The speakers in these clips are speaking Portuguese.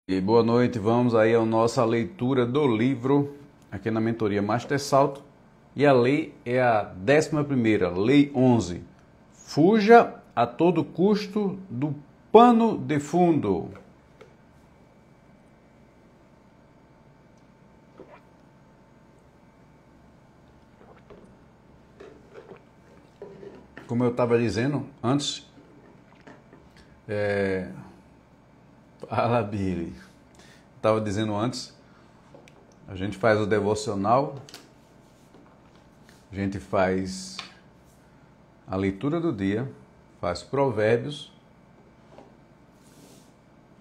E boa noite, vamos aí à nossa leitura do livro aqui na mentoria Master Salto. E a lei é a 11ª, Lei 11. Fuja a todo custo do pano de fundo. Como eu estava dizendo antes, fala Billy, estava dizendo antes, a gente faz o devocional, a gente faz a leitura do dia, faz provérbios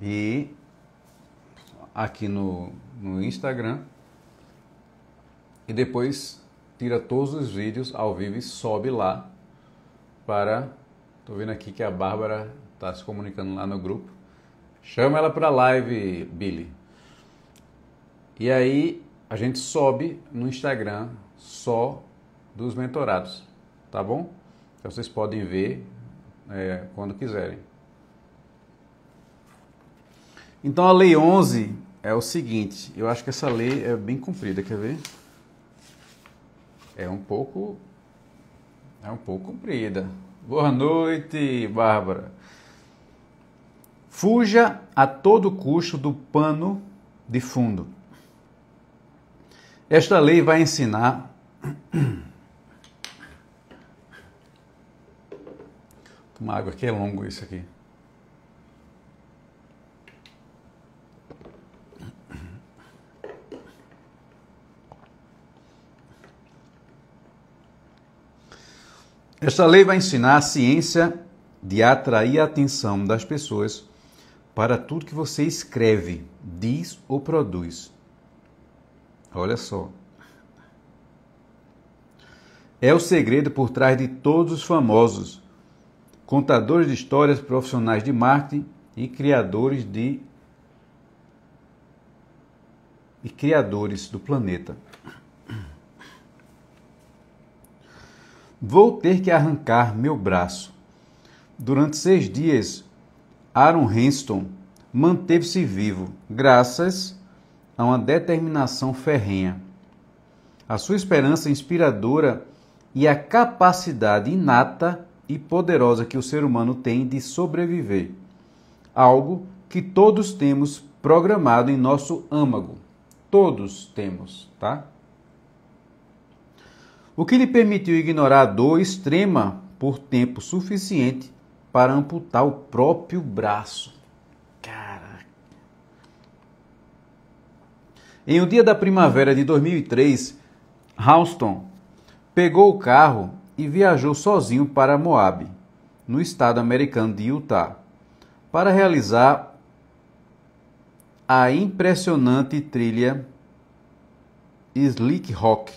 e aqui no Instagram e depois tira todos os vídeos ao vivo e sobe lá para... Tô vendo aqui que a Bárbara está se comunicando lá no grupo. Chama ela para live, Billy. E aí a gente sobe no Instagram só dos mentorados, tá bom? Então vocês podem ver quando quiserem. Então a lei 11 é o seguinte, eu acho que essa lei é bem comprida, quer ver? É um pouco comprida. Boa noite, Bárbara. Fuja a todo custo do pano de fundo. Esta lei vai ensinar Toma água aqui, é longo isso aqui. Esta lei vai ensinar a ciência de atrair a atenção das pessoas para tudo que você escreve, diz ou produz. Olha só. É o segredo por trás de todos os famosos contadores de histórias, profissionais de marketing e criadores do planeta. Vou ter que arrancar meu braço. Durante 6 dias, Aaron Henston manteve-se vivo graças a uma determinação ferrenha. A sua esperança inspiradora e a capacidade inata e poderosa que o ser humano tem de sobreviver. Algo que todos temos programado em nosso âmago. Todos temos, tá? O que lhe permitiu ignorar a dor extrema por tempo suficiente para amputar o próprio braço. Caraca. Em um dia da primavera de 2003, Houston pegou o carro e viajou sozinho para Moab, no estado americano de Utah, para realizar a impressionante trilha Slick Rock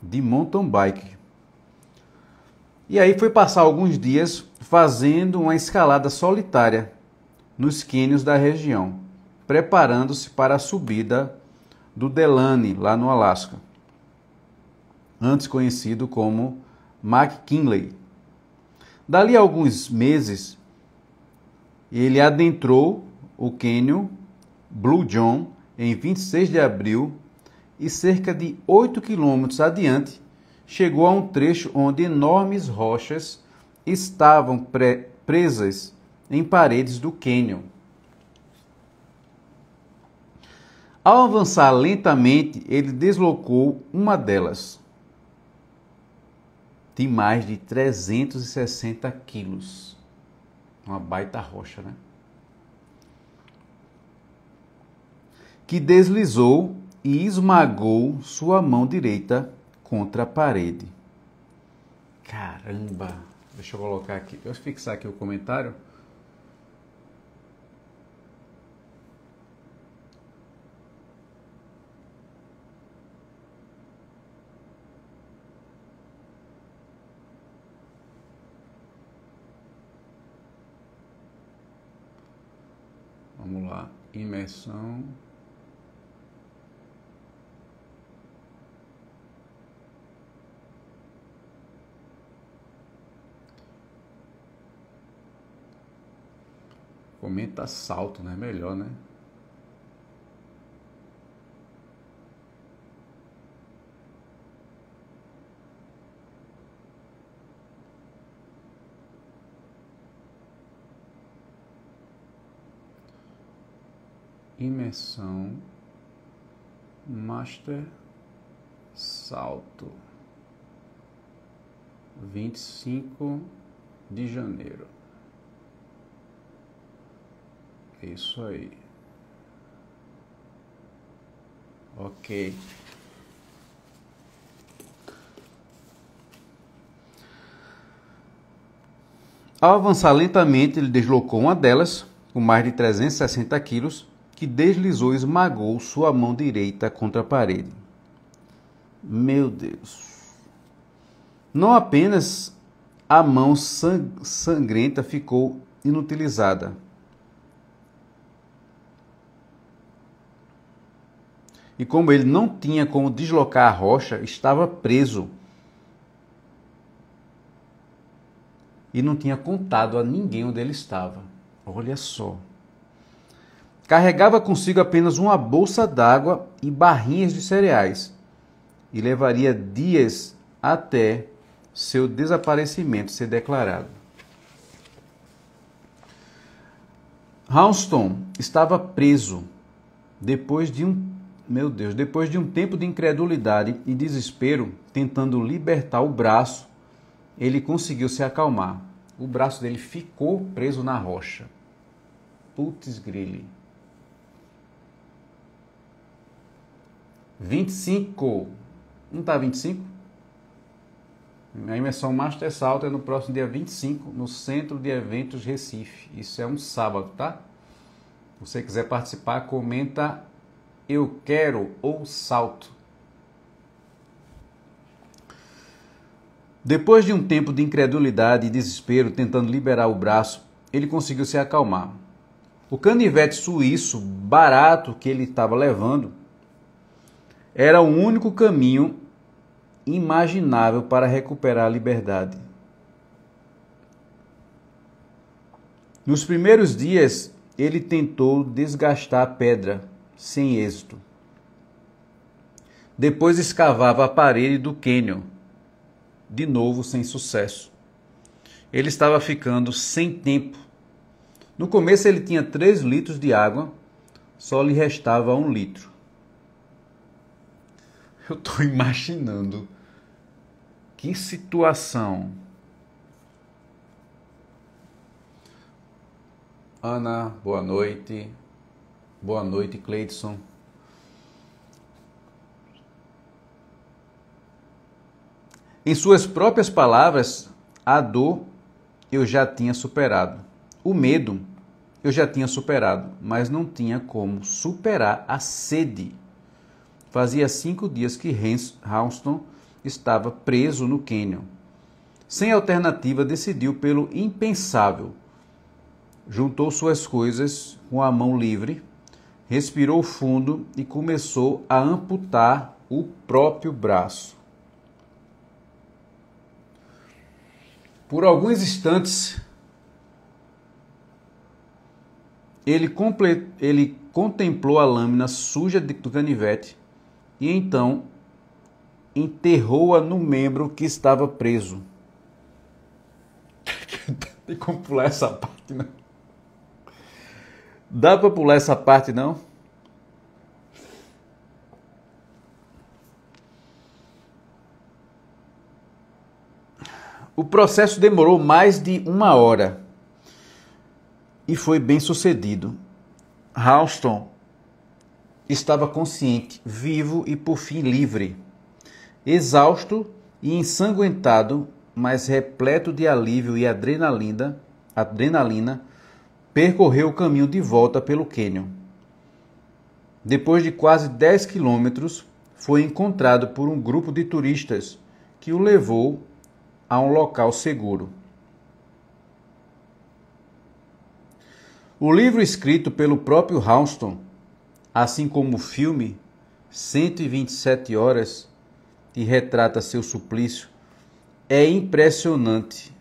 de mountain bike. E aí foi passar alguns dias fazendo uma escalada solitária nos cânions da região, preparando-se para a subida do Delaney, lá no Alasca, antes conhecido como McKinley. Dali a alguns meses, ele adentrou o cânion Blue John em 26 de abril e cerca de 8 quilômetros adiante, chegou a um trecho onde enormes rochas estavam presas em paredes do cânion. Ao avançar lentamente, ele deslocou uma delas, de mais de 360 quilos. Uma baita rocha, né? Que deslizou e esmagou sua mão direita contra a parede. Caramba! Deixa eu colocar aqui, deixa eu fixar aqui o comentário. Vamos lá, imersão. Comenta salto, né? Melhor, né? Imersão Master Salto 25 de janeiro. Isso aí. Ok. Ao avançar lentamente, ele deslocou uma delas, com mais de 360 quilos, que deslizou e esmagou sua mão direita contra a parede. Meu Deus! Não apenas a mão sangrenta ficou inutilizada. E como ele não tinha como deslocar a rocha, estava preso. E não tinha contado a ninguém onde ele estava. Olha só. Carregava consigo apenas uma bolsa d'água e barrinhas de cereais. E levaria dias até seu desaparecimento ser declarado. Houston estava preso depois de um tempo de incredulidade e desespero, tentando libertar o braço, ele conseguiu se acalmar. O braço dele ficou preso na rocha. Putz grille. 25. Não tá 25? A imersão Master Salto é no próximo dia 25, no Centro de Eventos Recife. Isso é um sábado, tá? Se você quiser participar, comenta eu quero ou salto. Depois de um tempo de incredulidade e desespero tentando liberar o braço, ele conseguiu se acalmar. O canivete suíço barato que ele estava levando era o único caminho imaginável para recuperar a liberdade. Nos primeiros dias, ele tentou desgastar a pedra, sem êxito. Depois escavava a parede do cânion, de novo sem sucesso. Ele estava ficando sem tempo. No começo ele tinha 3 litros de água, só lhe restava 1 litro. Eu estou imaginando que situação. Ana, boa noite. Boa noite, Cleidson. Em suas próprias palavras, a dor eu já tinha superado. O medo eu já tinha superado, mas não tinha como superar a sede. Fazia 5 dias que Houston estava preso no cânion. Sem alternativa, decidiu pelo impensável. Juntou suas coisas com a mão livre, respirou fundo e começou a amputar o próprio braço. Por alguns instantes, ele contemplou a lâmina suja do canivete e então enterrou-a no membro que estava preso. Tem como pular essa parte, não? Dá para pular essa parte, não? O processo demorou mais de 1 hora e foi bem sucedido. Houston estava consciente, vivo e por fim livre. Exausto e ensanguentado, mas repleto de alívio e adrenalina, percorreu o caminho de volta pelo cânion. Depois de quase 10 quilômetros, foi encontrado por um grupo de turistas que o levou a um local seguro. O livro escrito pelo próprio Houston, assim como o filme 127 horas, que retrata seu suplício, é impressionante.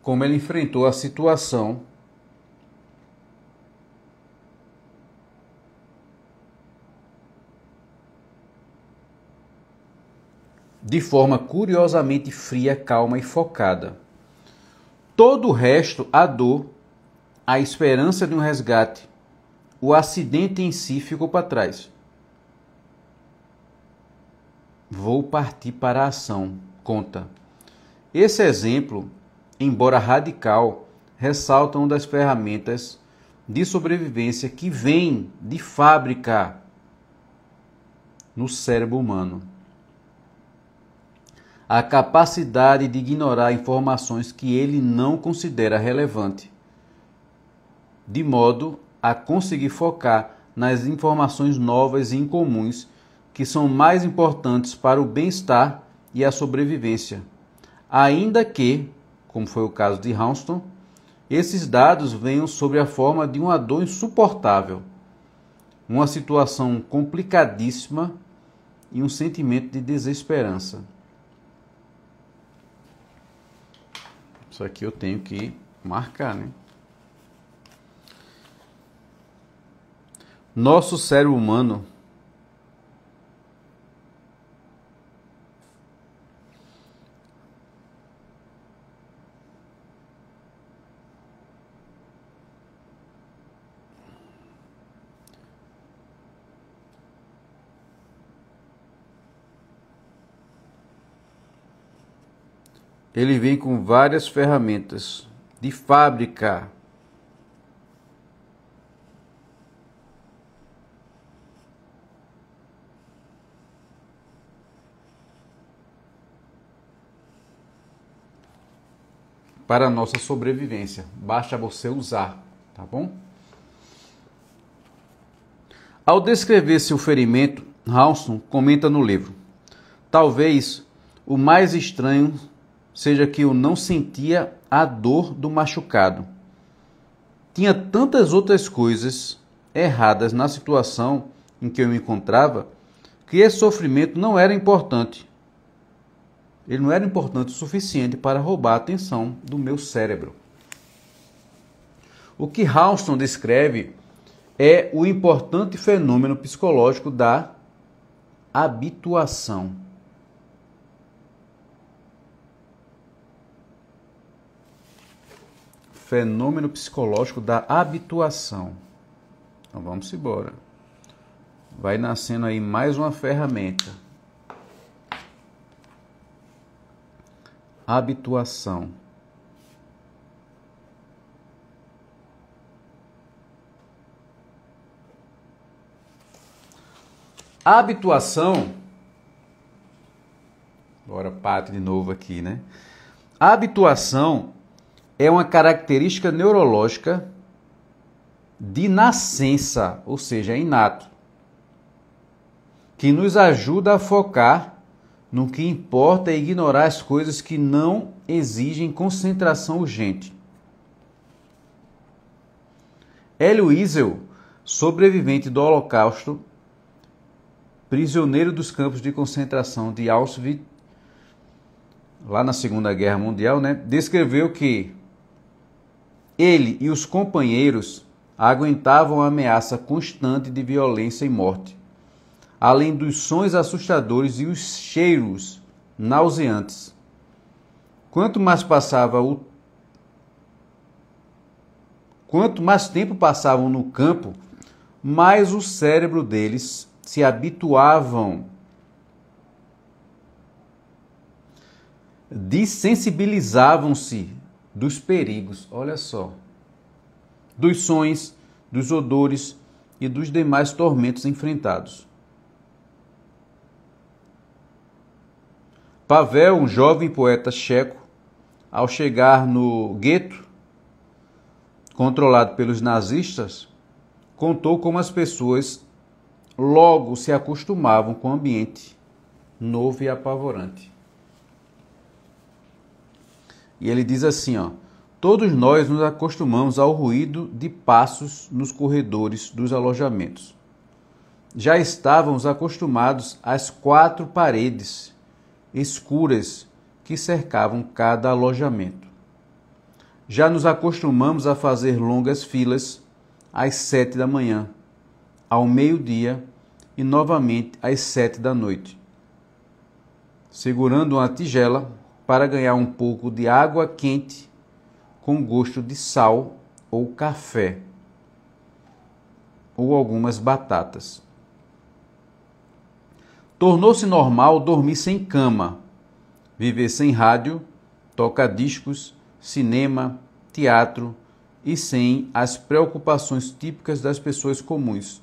como ele enfrentou a situação de forma curiosamente fria, calma e focada. Todo o resto, a dor, a esperança de um resgate, o acidente em si ficou para trás. Vou partir para a ação, conta. Esse exemplo, embora radical, ressalta uma das ferramentas de sobrevivência que vem de fábrica no cérebro humano. A capacidade de ignorar informações que ele não considera relevante, de modo a conseguir focar nas informações novas e incomuns que são mais importantes para o bem-estar e a sobrevivência, ainda que, como foi o caso de Houston, esses dados venham sob a forma de uma dor insuportável, uma situação complicadíssima e um sentimento de desesperança. Isso aqui eu tenho que marcar, né? Nosso cérebro humano ele vem com várias ferramentas de fábrica. Para a nossa sobrevivência. Basta você usar, tá bom? Ao descrever seu ferimento, Houston comenta no livro: talvez o mais estranho seja que eu não sentia a dor do machucado. Tinha tantas outras coisas erradas na situação em que eu me encontrava que esse sofrimento não era importante. Ele não era importante o suficiente para roubar a atenção do meu cérebro. O que Houston descreve é o importante fenômeno psicológico da habituação. Fenômeno psicológico da habituação. Então vamos embora. Vai nascendo aí mais uma ferramenta. Habituação. A habituação, agora parte de novo aqui, né? A habituação é uma característica neurológica de nascença, ou seja, é inato, que nos ajuda a focar no que importa e ignorar as coisas que não exigem concentração urgente. Elie Wiesel, sobrevivente do Holocausto, prisioneiro dos campos de concentração de Auschwitz, lá na Segunda Guerra Mundial, né, descreveu que ele e os companheiros aguentavam a ameaça constante de violência e morte, além dos sons assustadores e os cheiros nauseantes. Quanto mais tempo passavam no campo, mais o cérebro deles se habituavam, desensibilizavam-se dos perigos, olha só, dos sons, dos odores e dos demais tormentos enfrentados. Pavel, um jovem poeta checo, ao chegar no gueto, controlado pelos nazistas, contou como as pessoas logo se acostumavam com o ambiente novo e apavorante. E ele diz assim, ó: todos nós nos acostumamos ao ruído de passos nos corredores dos alojamentos. Já estávamos acostumados às 4 paredes escuras que cercavam cada alojamento. Já nos acostumamos a fazer longas filas às 7 da manhã, ao meio-dia e novamente às 7 da noite, segurando uma tigela para ganhar um pouco de água quente com gosto de sal ou café, ou algumas batatas. Tornou-se normal dormir sem cama, viver sem rádio, toca-discos, cinema, teatro e sem as preocupações típicas das pessoas comuns.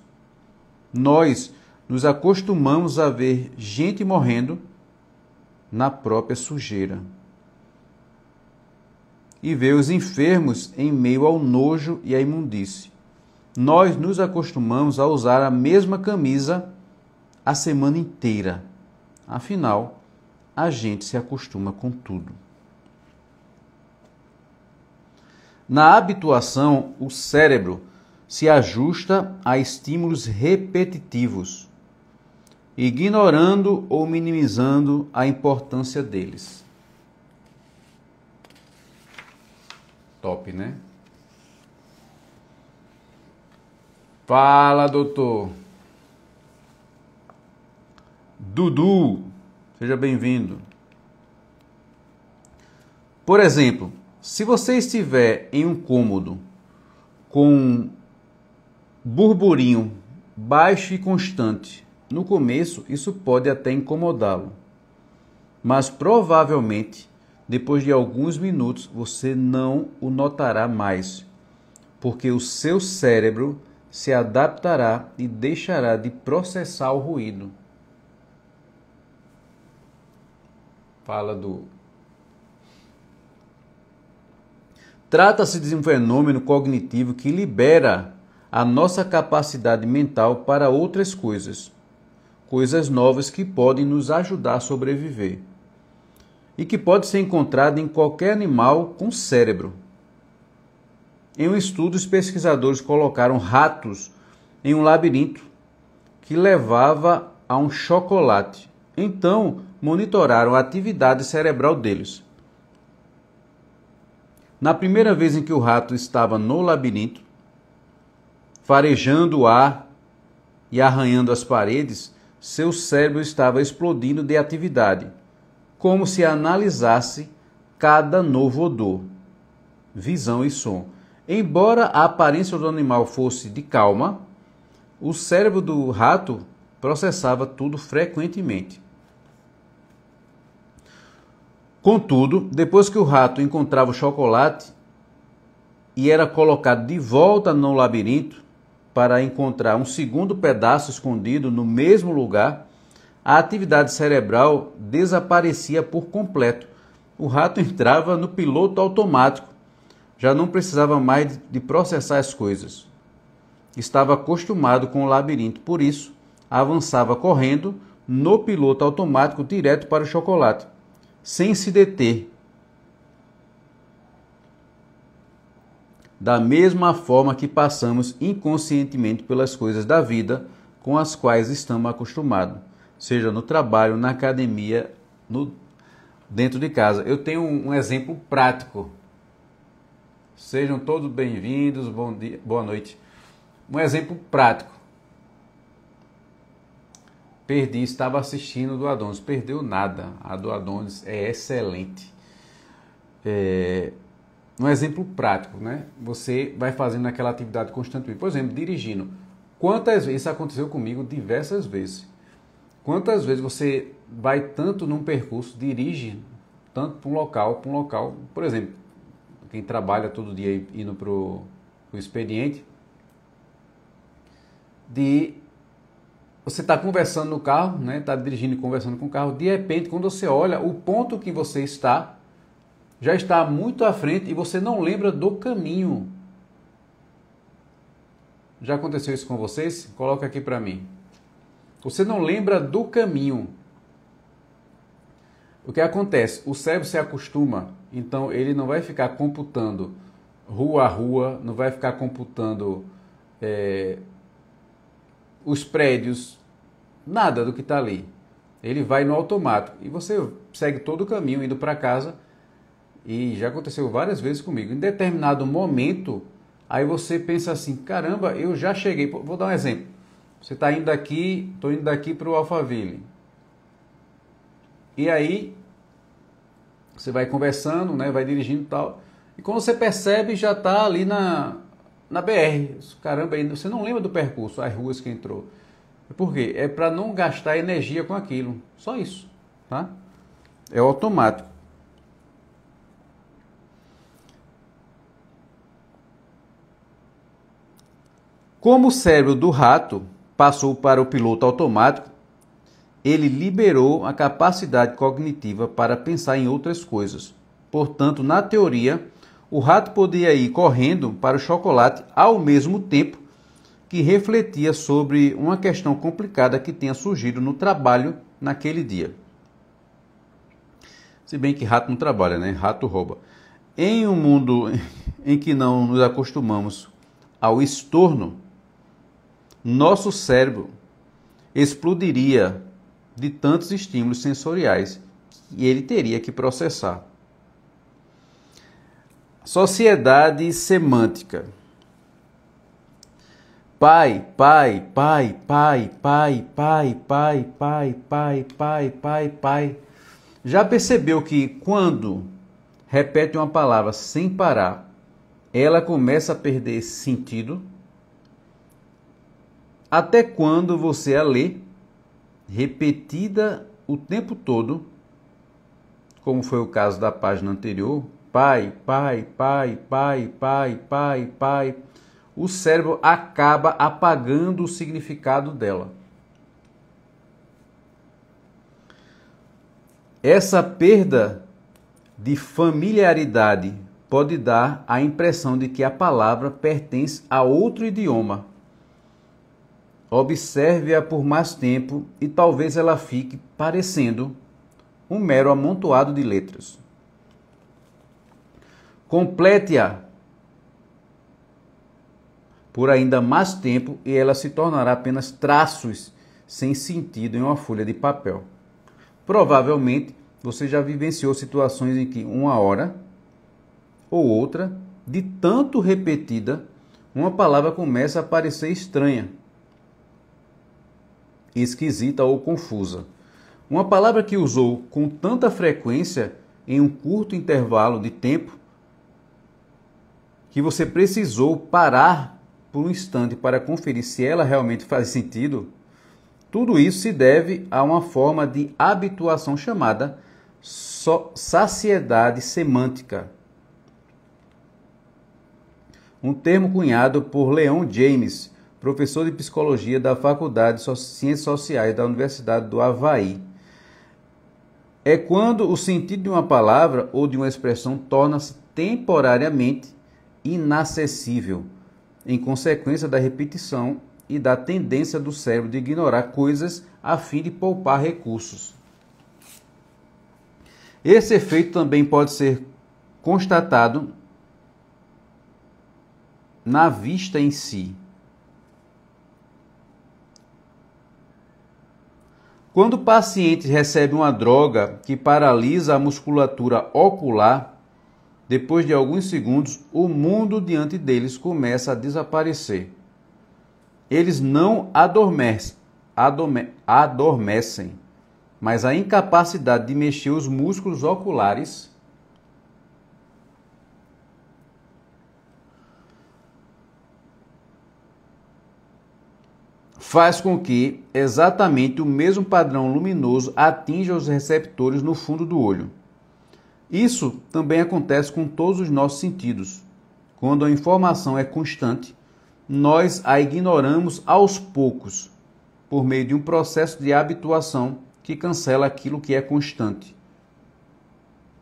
Nós nos acostumamos a ver gente morrendo na própria sujeira e ver os enfermos em meio ao nojo e à imundície. Nós nos acostumamos a usar a mesma camisa a semana inteira. Afinal, a gente se acostuma com tudo. Na habituação, o cérebro se ajusta a estímulos repetitivos, ignorando ou minimizando a importância deles. Top, né? Fala, doutor. Dudu, seja bem-vindo. Por exemplo, se você estiver em um cômodo com burburinho baixo e constante, no começo isso pode até incomodá-lo, mas provavelmente depois de alguns minutos você não o notará mais, porque o seu cérebro se adaptará e deixará de processar o ruído. Fala do... Trata-se de um fenômeno cognitivo que libera a nossa capacidade mental para outras coisas, coisas novas que podem nos ajudar a sobreviver, e que pode ser encontrado em qualquer animal com cérebro. Em um estudo, os pesquisadores colocaram ratos em um labirinto que levava a um chocolate. Então, monitoraram a atividade cerebral deles. Na primeira vez em que o rato estava no labirinto, farejando o ar e arranhando as paredes, seu cérebro estava explodindo de atividade, como se analisasse cada novo odor, visão e som. Embora a aparência do animal fosse de calma, o cérebro do rato processava tudo frequentemente. Contudo, depois que o rato encontrava o chocolate e era colocado de volta no labirinto para encontrar um segundo pedaço escondido no mesmo lugar, a atividade cerebral desaparecia por completo. O rato entrava no piloto automático, já não precisava mais de processar as coisas. Estava acostumado com o labirinto, por isso avançava correndo no piloto automático direto para o chocolate, sem se deter. Da mesma forma que passamos inconscientemente pelas coisas da vida com as quais estamos acostumados, seja no trabalho, na academia, dentro de casa. Eu tenho um exemplo prático. Sejam todos bem-vindos, bom dia, boa noite. Um exemplo prático. Estava assistindo do Adonis, perdeu nada. A do Adonis é excelente. Um exemplo prático, né? Você vai fazendo aquela atividade constantemente. Por exemplo, dirigindo. Quantas vezes, isso aconteceu comigo diversas vezes. Quantas vezes você vai tanto num percurso, dirige tanto para um local, por exemplo, quem trabalha todo dia indo para o expediente, você está conversando no carro, né? Está dirigindo e conversando com o carro, de repente, quando você olha, o ponto que você está já está muito à frente e você não lembra do caminho. Já aconteceu isso com vocês? Coloca aqui para mim. Você não lembra do caminho. O que acontece? O cérebro se acostuma, então ele não vai ficar computando rua a rua, não vai ficar computando os prédios, nada do que está ali. Ele vai no automático e você segue todo o caminho indo para casa E já aconteceu várias vezes comigo. Em determinado momento, aí você pensa assim, caramba, eu já cheguei. Vou dar um exemplo. Você está indo daqui, estou indo daqui para o Alphaville. E aí, você vai conversando, né, vai dirigindo e tal. E quando você percebe, já está ali na BR. Caramba, ainda você não lembra do percurso, as ruas que entrou. Por quê? É para não gastar energia com aquilo. Só isso, tá? É automático. Como o cérebro do rato passou para o piloto automático, ele liberou a capacidade cognitiva para pensar em outras coisas. Portanto, na teoria, o rato podia ir correndo para o chocolate ao mesmo tempo que refletia sobre uma questão complicada que tenha surgido no trabalho naquele dia. Se bem que rato não trabalha, né? Rato rouba. Em um mundo em que não nos acostumamos ao estorno, nosso cérebro explodiria de tantos estímulos sensoriais que ele teria que processar. Sociedade semântica. Pai, pai, pai, pai, pai, pai, pai, pai, pai, pai, pai, pai. Já percebeu que quando repete uma palavra sem parar, ela começa a perder sentido? Até quando você a lê repetida o tempo todo, como foi o caso da página anterior, pai, pai, pai, pai, pai, pai, pai, o cérebro acaba apagando o significado dela. Essa perda de familiaridade pode dar a impressão de que a palavra pertence a outro idioma. Observe-a por mais tempo e talvez ela fique parecendo um mero amontoado de letras. Complete-a por ainda mais tempo e ela se tornará apenas traços sem sentido em uma folha de papel. Provavelmente você já vivenciou situações em que uma hora ou outra, de tanto repetida, uma palavra começa a parecer estranha, esquisita ou confusa. Uma palavra que usou com tanta frequência em um curto intervalo de tempo que você precisou parar por um instante para conferir se ela realmente faz sentido. Tudo isso se deve a uma forma de habituação chamada saciedade semântica. Um termo cunhado por Leon James, professor de psicologia da Faculdade de Ciências Sociais da Universidade do Havaí. É quando o sentido de uma palavra ou de uma expressão torna-se temporariamente inacessível, em consequência da repetição e da tendência do cérebro de ignorar coisas a fim de poupar recursos. Esse efeito também pode ser constatado na vista em si. Quando o paciente recebe uma droga que paralisa a musculatura ocular, depois de alguns segundos, o mundo diante deles começa a desaparecer. Eles não adormecem, mas a incapacidade de mexer os músculos oculares faz com que exatamente o mesmo padrão luminoso atinja os receptores no fundo do olho. Isso também acontece com todos os nossos sentidos. Quando a informação é constante, nós a ignoramos aos poucos, por meio de um processo de habituação que cancela aquilo que é constante.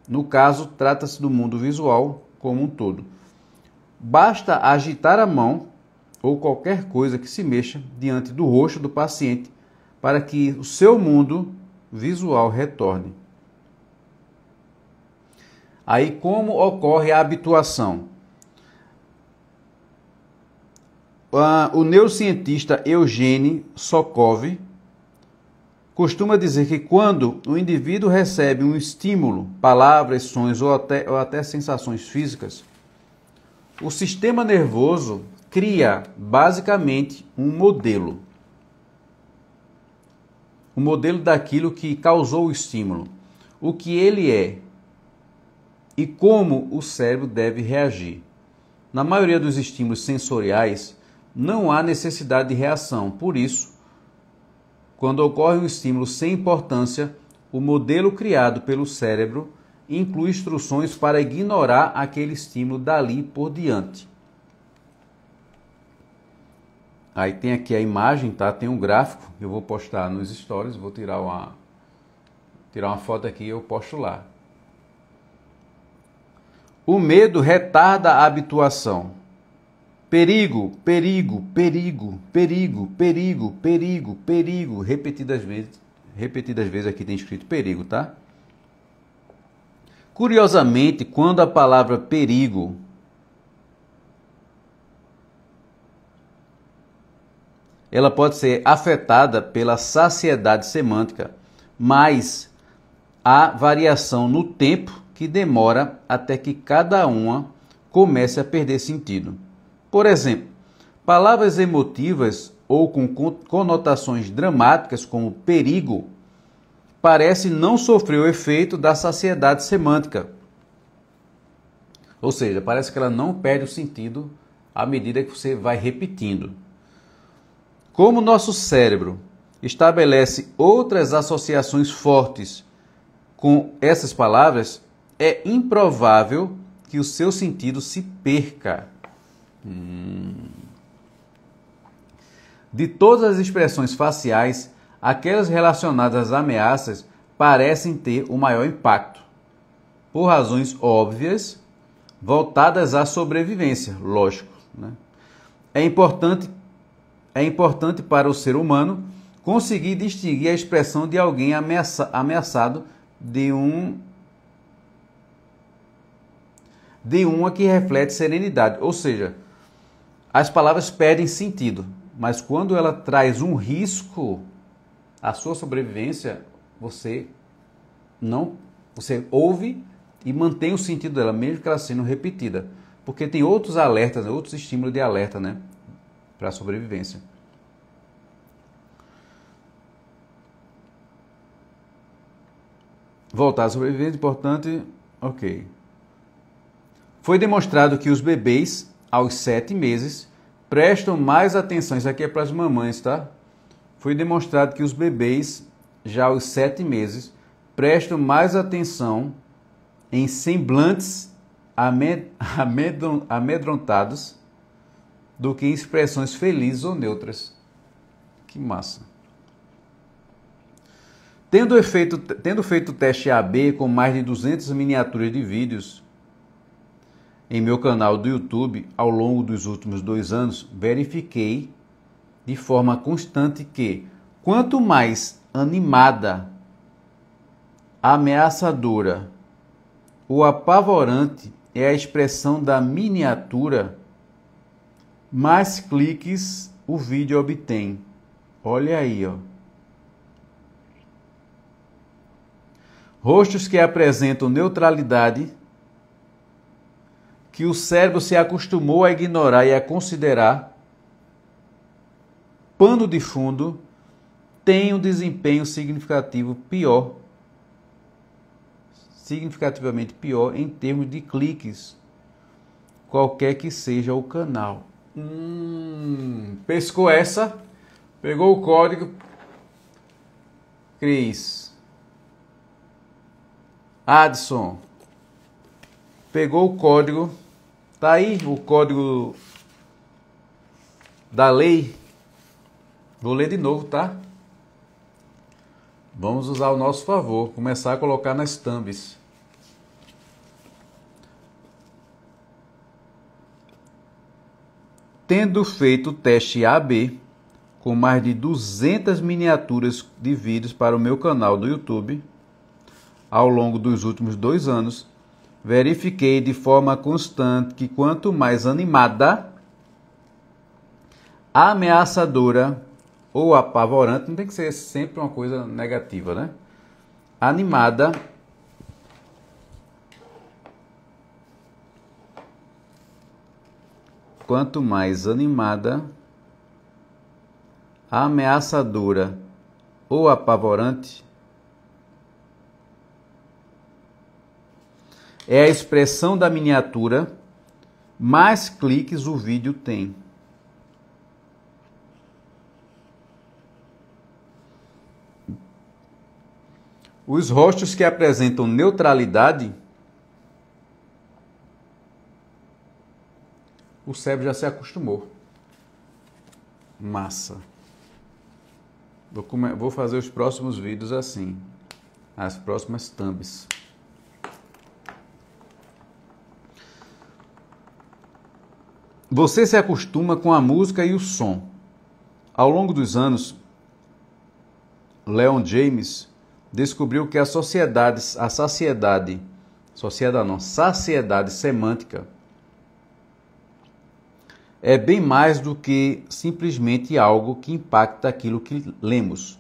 No caso, trata-se do mundo visual como um todo. Basta agitar a mão ou qualquer coisa que se mexa diante do rosto do paciente para que o seu mundo visual retorne. Aí, como ocorre a habituação? O neurocientista Eugene Sokov costuma dizer que quando o indivíduo recebe um estímulo, palavras, sons ou até sensações físicas, o sistema nervoso cria basicamente um modelo. O modelo daquilo que causou o estímulo, o que ele é e como o cérebro deve reagir. Na maioria dos estímulos sensoriais, não há necessidade de reação. Por isso, quando ocorre um estímulo sem importância, o modelo criado pelo cérebro inclui instruções para ignorar aquele estímulo dali por diante. Aí tem aqui a imagem, tá? Tem um gráfico que eu vou postar nos stories, vou tirar uma foto aqui e eu posto lá. O medo retarda a habituação. Perigo, perigo, perigo, perigo, perigo, perigo, perigo. Repetidas vezes aqui tem escrito perigo, tá? Curiosamente, quando a palavra perigo ela pode ser afetada pela saciedade semântica, mas há variação no tempo que demora até que cada uma comece a perder sentido. Por exemplo, palavras emotivas ou com conotações dramáticas como perigo parecem não sofrer o efeito da saciedade semântica. Ou seja, parece que ela não perde o sentido à medida que você vai repetindo. Como nosso cérebro estabelece outras associações fortes com essas palavras, é improvável que o seu sentido se perca. De todas as expressões faciais, aquelas relacionadas às ameaças parecem ter o maior impacto, por razões óbvias, voltadas à sobrevivência, lógico, né? É importante para o ser humano conseguir distinguir a expressão de alguém ameaçado de uma que reflete serenidade. Ou seja, as palavras perdem sentido, mas quando ela traz um risco à sua sobrevivência, você ouve e mantém o sentido dela, mesmo que ela sendo repetida. Porque tem outros alertas, outros estímulos de alerta, né, para a sobrevivência. Voltar à sobrevivência, importante, ok. Foi demonstrado que os bebês, aos 7 meses, prestam mais atenção, isso aqui é para as mamães, tá? Foi demonstrado que os bebês, já aos 7 meses, prestam mais atenção em semblantes amedrontados do que em expressões felizes ou neutras. Que massa! Tendo feito o teste AB com mais de 200 miniaturas de vídeos em meu canal do YouTube ao longo dos últimos 2 anos, verifiquei de forma constante que, quanto mais animada, ameaçadora ou apavorante é a expressão da miniatura, mais cliques o vídeo obtém. Olha aí, ó. Rostos que apresentam neutralidade, que o cérebro se acostumou a ignorar e a considerar pano de fundo, têm um desempenho significativamente pior em termos de cliques, qualquer que seja o canal. Pescou essa? Pegou o código? Cris. Adson. Pegou o código? Tá aí o código da lei. Vou ler de novo, tá? Vamos usar ao nosso favor. Começar a colocar nas thumbs. Tendo feito o teste AB com mais de 200 miniaturas de vídeos para o meu canal do YouTube, ao longo dos últimos 2 anos, verifiquei de forma constante que quanto mais animada, ameaçadora ou apavorante, não tem que ser sempre uma coisa negativa, né? Animada, quanto mais animada, ameaçadora ou apavorante, é a expressão da miniatura, mais cliques o vídeo tem. Os rostos que apresentam neutralidade, o cérebro já se acostumou. Massa. Vou fazer os próximos vídeos assim. As próximas thumbs. Você se acostuma com a música e o som. Ao longo dos anos, Leon James descobriu que saciedade semântica é bem mais do que simplesmente algo que impacta aquilo que lemos.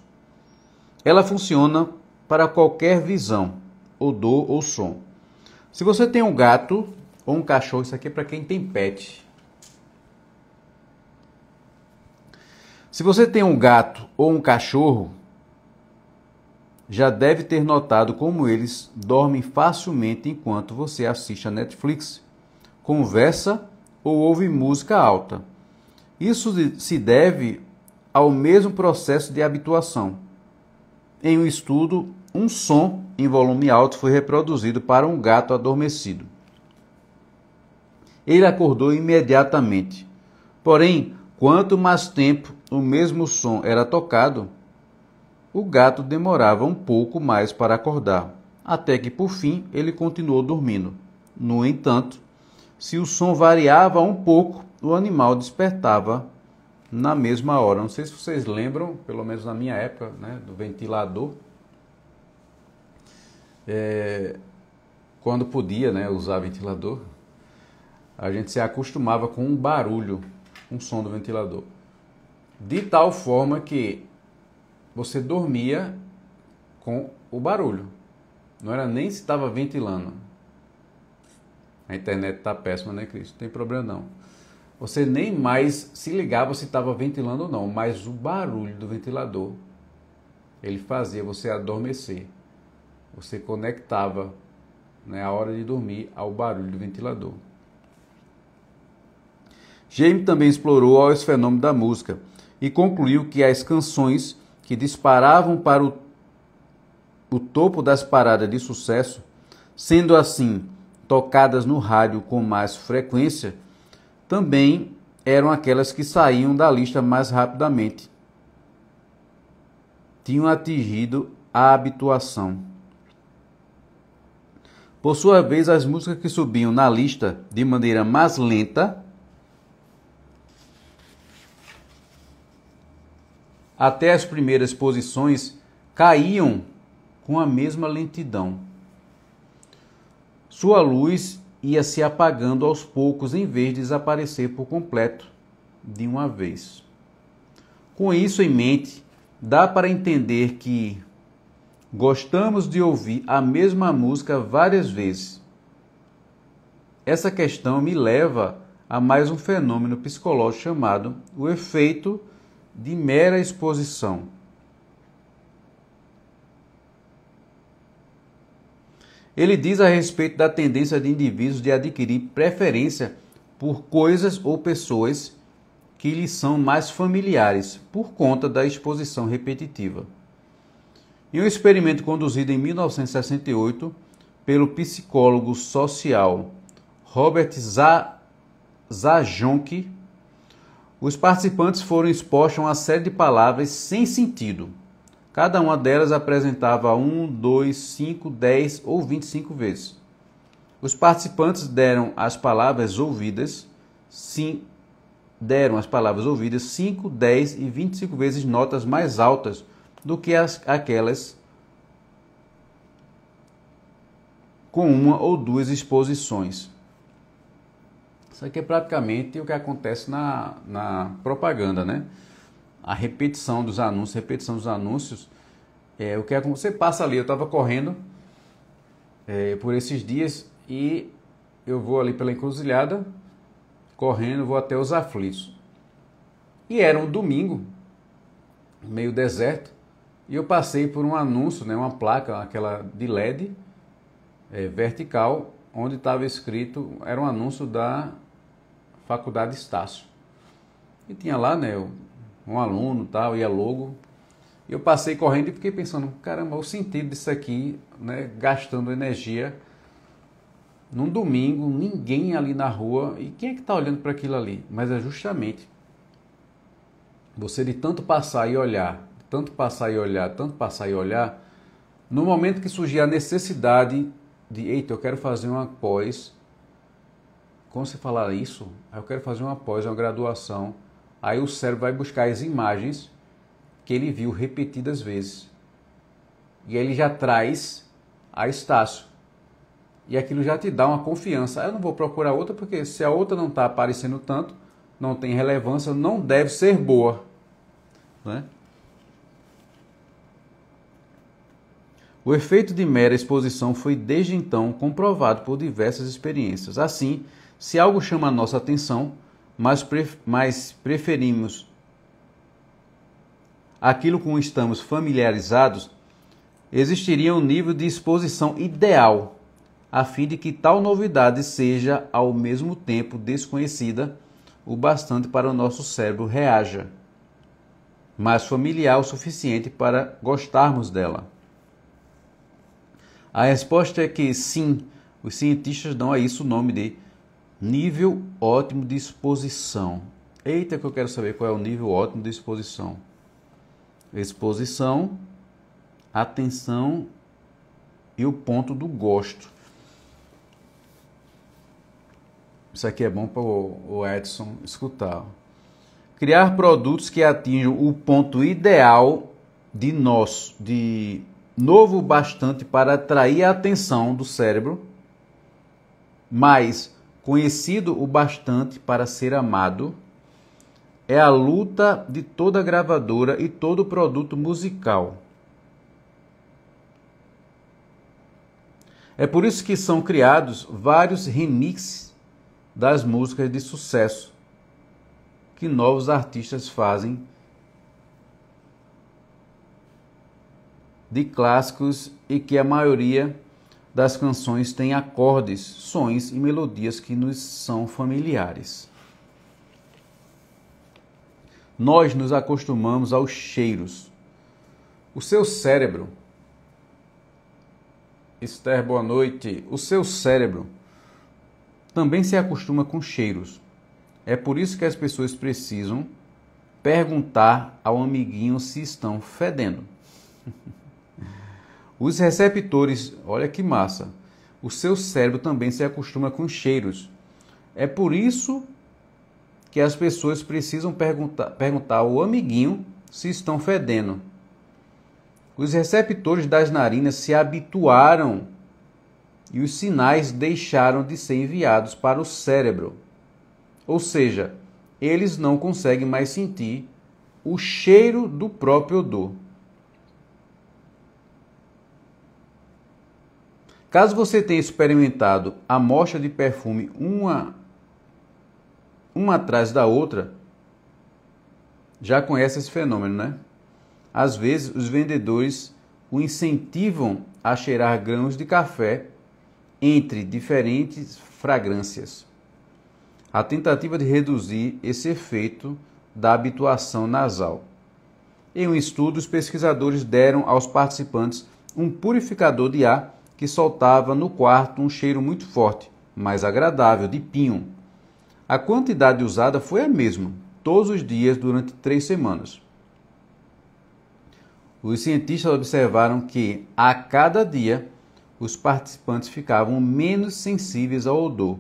Ela funciona para qualquer visão, odor ou som. Se você tem um gato ou um cachorro, isso aqui é para quem tem pet. Se você tem um gato ou um cachorro, já deve ter notado como eles dormem facilmente enquanto você assiste a Netflix, conversa ou ouve música alta. Isso se deve ao mesmo processo de habituação. Em um estudo, um som em volume alto foi reproduzido para um gato adormecido. Ele acordou imediatamente. Porém, quanto mais tempo o mesmo som era tocado, o gato demorava um pouco mais para acordar, até que por fim ele continuou dormindo. No entanto, se o som variava um pouco, o animal despertava na mesma hora. Não sei se vocês lembram, pelo menos na minha época, né, do ventilador. Quando podia, né, usar ventilador, a gente se acostumava com um barulho, um som do ventilador. De tal forma que você dormia com o barulho. Não era nem se estava ventilando. A internet está péssima, né, Cris? Não tem problema não. Você nem mais se ligava se estava ventilando ou não, mas o barulho do ventilador, ele fazia você adormecer. Você conectava, né, a hora de dormir ao barulho do ventilador. James também explorou os fenômenos da música e concluiu que as canções que disparavam para o topo das paradas de sucesso, sendo assim tocadas no rádio com mais frequência, também eram aquelas que saíam da lista mais rapidamente. Tinham atingido a habituação. Por sua vez, as músicas que subiam na lista de maneira mais lenta, até as primeiras posições, caíam com a mesma lentidão. Sua luz ia se apagando aos poucos em vez de desaparecer por completo de uma vez. Com isso em mente, dá para entender que gostamos de ouvir a mesma música várias vezes. Essa questão me leva a mais um fenômeno psicológico chamado o efeito de mera exposição. Ele diz a respeito da tendência de indivíduos de adquirir preferência por coisas ou pessoas que lhes são mais familiares por conta da exposição repetitiva. Em um experimento conduzido em 1968 pelo psicólogo social Robert Zajonc, os participantes foram expostos a uma série de palavras sem sentido. Cada uma delas apresentava 1, 2, 5, 10 ou 25 vezes. Os participantes deram às palavras ouvidas 5, 10 e 25 vezes notas mais altas do que aquelas com uma ou duas exposições. Isso aqui é praticamente o que acontece na propaganda, né? a repetição dos anúncios, o que é como você passa ali. Eu estava correndo por esses dias e eu vou ali pela encruzilhada, correndo, vou até os Aflitos. E era um domingo, meio deserto, e eu passei por um anúncio, né, uma placa, aquela de LED, vertical, onde estava escrito, era um anúncio da Faculdade Estácio. E tinha lá, né, um aluno, tal, e a logo. E eu passei correndo e fiquei pensando, caramba, o sentido disso aqui, né, gastando energia num domingo, ninguém ali na rua, e quem é que está olhando para aquilo ali? Mas é justamente você de tanto passar e olhar, tanto passar e olhar, tanto passar e olhar, no momento que surgir a necessidade de, eita, eu quero fazer uma pós, como você falar isso? Eu quero fazer uma pós, uma graduação, aí o cérebro vai buscar as imagens que ele viu repetidas vezes, e aí ele já traz a Estácio, e aquilo já te dá uma confiança. Eu não vou procurar outra, porque se a outra não está aparecendo tanto, não tem relevância, não deve ser boa, né? O efeito de mera exposição foi desde então comprovado por diversas experiências. Assim, se algo chama a nossa atenção, mas preferimos aquilo com que estamos familiarizados, existiria um nível de exposição ideal, a fim de que tal novidade seja ao mesmo tempo desconhecida o bastante para o nosso cérebro reaja, mas familiar o suficiente para gostarmos dela. A resposta é que sim, os cientistas dão a isso o nome de nível ótimo de exposição. Eita, que eu quero saber qual é o nível ótimo de exposição. Exposição, atenção e o ponto do gosto. Isso aqui é bom para o Edson escutar. Criar produtos que atinjam o ponto ideal de novo bastante para atrair a atenção do cérebro, mas conhecido o bastante para ser amado, é a luta de toda gravadora e todo produto musical. É por isso que são criados vários remixes das músicas de sucesso que novos artistas fazem de clássicos e que a maioria das canções tem acordes, sons e melodias que nos são familiares. Nós nos acostumamos aos cheiros. O seu cérebro, Esther, boa noite. O seu cérebro também se acostuma com cheiros. É por isso que as pessoas precisam perguntar ao amiguinho se estão fedendo. Os receptores, olha que massa, o seu cérebro também se acostuma com cheiros. É por isso que as pessoas precisam perguntar ao amiguinho se estão fedendo. Os receptores das narinas se habituaram e os sinais deixaram de ser enviados para o cérebro. Ou seja, eles não conseguem mais sentir o cheiro do próprio odor. Caso você tenha experimentado a amostra de perfume uma atrás da outra, já conhece esse fenômeno, né? Às vezes, os vendedores o incentivam a cheirar grãos de café entre diferentes fragrâncias. A tentativa de reduzir esse efeito da habituação nasal. Em um estudo, os pesquisadores deram aos participantes um purificador de ar que soltava no quarto um cheiro muito forte, mas agradável, de pinho. A quantidade usada foi a mesma, todos os dias durante 3 semanas. Os cientistas observaram que, a cada dia, os participantes ficavam menos sensíveis ao odor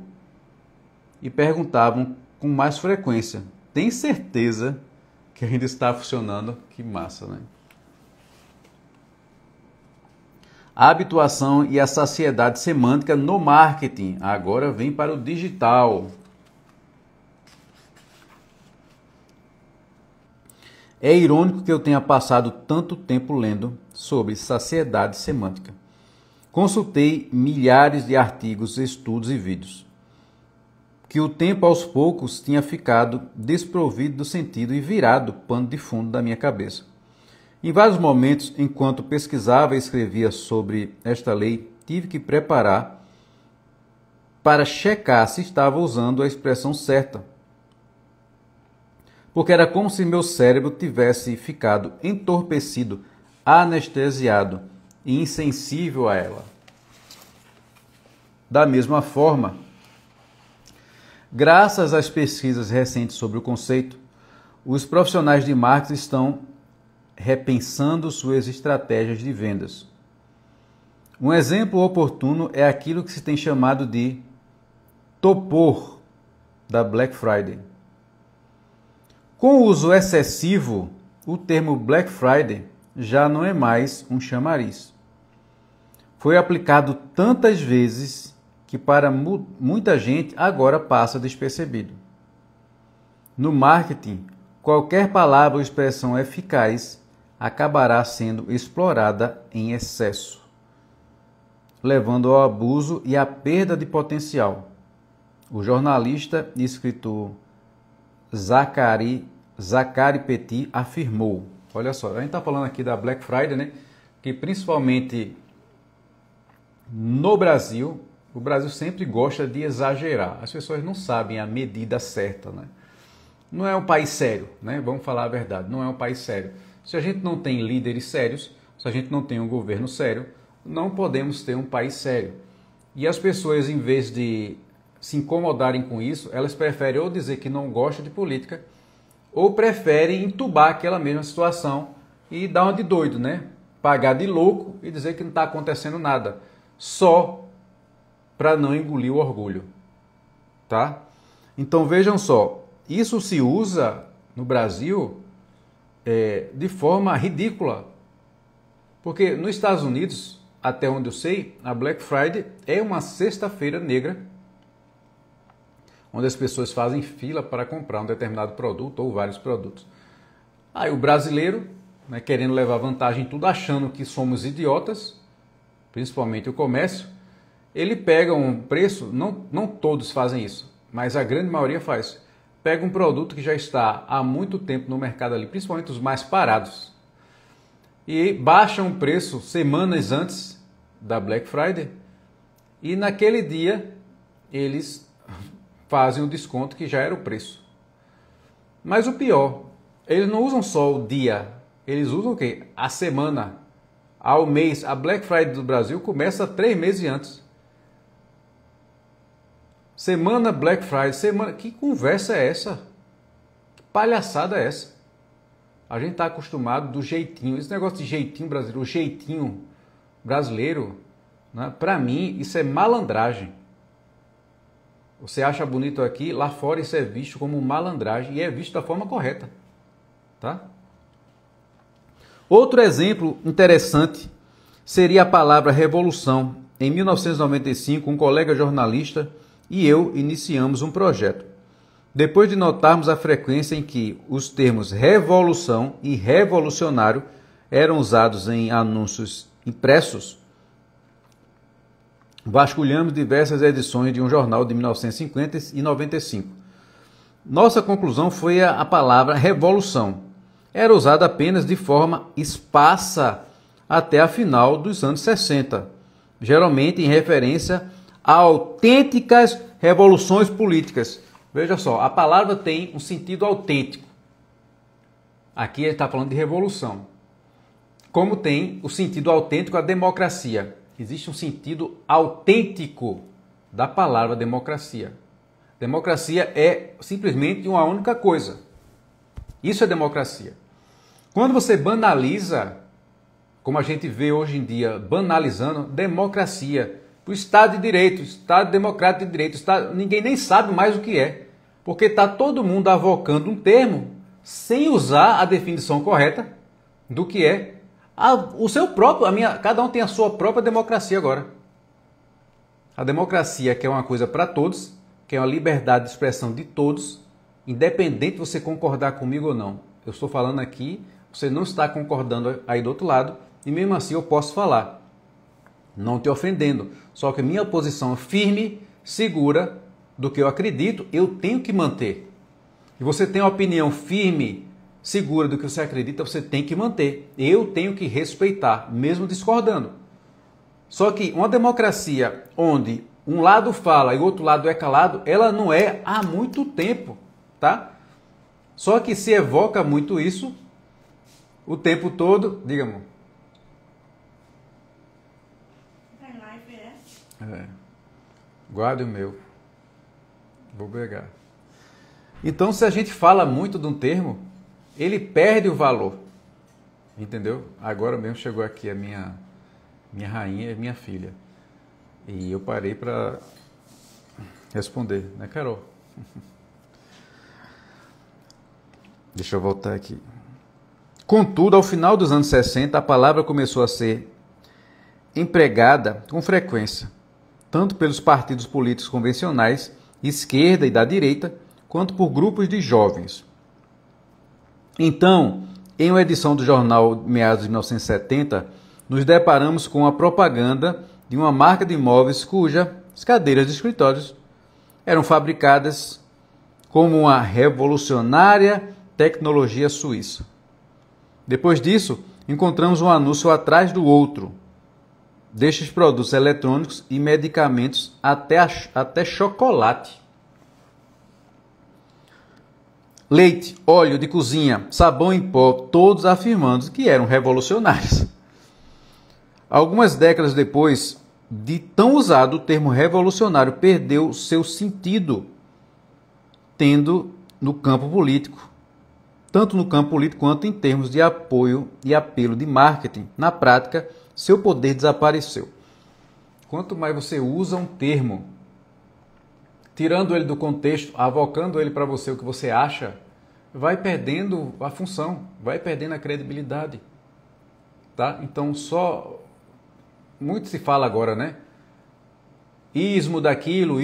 e perguntavam com mais frequência: tem certeza que ainda está funcionando? Que massa, né? A habituação e a saciedade semântica no marketing. Agora vem para o digital. É irônico que eu tenha passado tanto tempo lendo sobre saciedade semântica. Consultei milhares de artigos, estudos e vídeos. Que o tempo aos poucos tinha ficado desprovido do sentido e virado pano de fundo da minha cabeça. Em vários momentos, enquanto pesquisava e escrevia sobre esta lei, tive que preparar para checar se estava usando a expressão certa. Porque era como se meu cérebro tivesse ficado entorpecido, anestesiado e insensível a ela. Da mesma forma, graças às pesquisas recentes sobre o conceito, os profissionais de marketing estão repensando suas estratégias de vendas. Um exemplo oportuno é aquilo que se tem chamado de topor da Black Friday. Com o uso excessivo, o termo Black Friday já não é mais um chamariz. Foi aplicado tantas vezes que para muita gente agora passa despercebido. No marketing, qualquer palavra ou expressão eficaz acabará sendo explorada em excesso, levando ao abuso e à perda de potencial. O jornalista e escritor Zachary Petit afirmou, olha só, a gente está falando aqui da Black Friday, né? Que principalmente no Brasil, o Brasil sempre gosta de exagerar. As pessoas não sabem a medida certa, né? Não é um país sério, né? Vamos falar a verdade, não é um país sério. Se a gente não tem líderes sérios, se a gente não tem um governo sério, não podemos ter um país sério. E as pessoas, em vez de se incomodarem com isso, elas preferem ou dizer que não gostam de política, ou preferem entubar aquela mesma situação e dar uma de doido, né? Pagar de louco e dizer que não está acontecendo nada, só para não engolir o orgulho, tá? Então vejam só, isso se usa no Brasil de forma ridícula, porque nos Estados Unidos, até onde eu sei, a Black Friday é uma sexta-feira negra, onde as pessoas fazem fila para comprar um determinado produto ou vários produtos. Aí o brasileiro, né, querendo levar vantagem em tudo, achando que somos idiotas, principalmente o comércio, ele pega um preço, não todos fazem isso, mas a grande maioria faz. Pega um produto que já está há muito tempo no mercado ali, principalmente os mais parados, e baixa um preço semanas antes da Black Friday, e naquele dia eles fazem o desconto que já era o preço. Mas o pior, eles não usam só o dia, eles usam o quê? A semana, ao mês. A Black Friday do Brasil começa 3 meses antes. Semana Black Friday, semana... Que conversa é essa? Que palhaçada é essa? A gente está acostumado do jeitinho, esse negócio de jeitinho brasileiro, o jeitinho brasileiro, né? Para mim isso é malandragem. Você acha bonito aqui, lá fora isso é visto como malandragem e é visto da forma correta, tá? Outro exemplo interessante seria a palavra revolução. Em 1995, um colega jornalista e eu iniciamos um projeto. Depois de notarmos a frequência em que os termos revolução e revolucionário eram usados em anúncios impressos, vasculhamos diversas edições de um jornal de 1950 e 95. Nossa conclusão foi a palavra revolução. Era usada apenas de forma esparsa até a final dos anos 60, geralmente em referência a autênticas revoluções políticas. Veja só, a palavra tem um sentido autêntico. Aqui ele está falando de revolução. Como tem o sentido autêntico a democracia. Existe um sentido autêntico da palavra democracia. Democracia é simplesmente uma única coisa. Isso é democracia. Quando você banaliza, como a gente vê hoje em dia, banalizando, democracia, o Estado de Direito, Estado Democrático de Direito, ninguém nem sabe mais o que é, porque está todo mundo avocando um termo sem usar a definição correta do que é o seu próprio, cada um tem a sua própria democracia agora. A democracia que é uma coisa para todos, que é uma liberdade de expressão de todos, independente de você concordar comigo ou não. Eu estou falando aqui, você não está concordando aí do outro lado, e mesmo assim eu posso falar, não te ofendendo. Só que minha posição firme, segura do que eu acredito, eu tenho que manter. E você tem uma opinião firme, segura do que você acredita, você tem que manter. Eu tenho que respeitar, mesmo discordando. Só que uma democracia onde um lado fala e o outro lado é calado, ela não é há muito tempo, tá? Só que se evoca muito isso o tempo todo. Diga, amor. Tem live, É. Guarde o meu. Vou pegar. Então, se a gente fala muito de um termo, ele perde o valor. Entendeu? Agora mesmo chegou aqui a minha rainha e minha filha. E eu parei para responder, né, Carol? Deixa eu voltar aqui. Contudo, ao final dos anos 60, a palavra começou a ser empregada com frequência, tanto pelos partidos políticos convencionais, esquerda e da direita, quanto por grupos de jovens. Então, em uma edição do jornal meados de 1970, nos deparamos com a propaganda de uma marca de imóveis cujas cadeiras de escritórios eram fabricadas como uma revolucionária tecnologia suíça. Depois disso, encontramos um anúncio atrás do outro destes produtos eletrônicos e medicamentos até chocolate. Leite, óleo de cozinha, sabão em pó, todos afirmando que eram revolucionários. Algumas décadas depois de tão usado, o termo revolucionário perdeu seu sentido, tendo no campo político, tanto no campo político quanto em termos de apoio e apelo de marketing. Na prática, seu poder desapareceu. Quanto mais você usa um termo, tirando ele do contexto, avocando ele para você o que você acha, vai perdendo a função, vai perdendo a credibilidade. Tá? Então, muito se fala agora, né? Ismo daquilo,